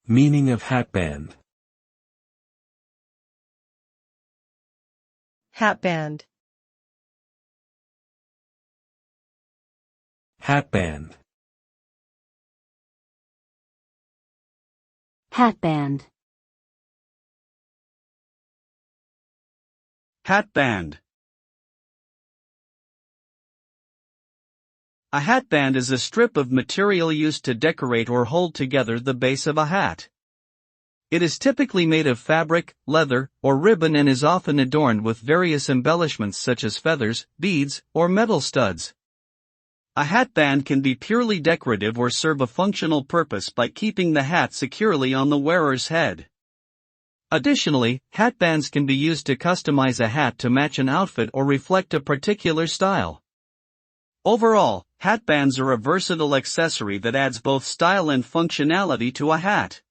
Meaning of hatband. Hatband. Hatband. Hatband. Hatband. A hatband is a strip of material used to decorate or hold together the base of a hat. It is typically made of fabric, leather, or ribbon and is often adorned with various embellishments such as feathers, beads, or metal studs. A hatband can be purely decorative or serve a functional purpose by keeping the hat securely on the wearer's head. Additionally, hatbands can be used to customize a hat to match an outfit or reflect a particular style. Overall, hatbands are a versatile accessory that adds both style and functionality to a hat.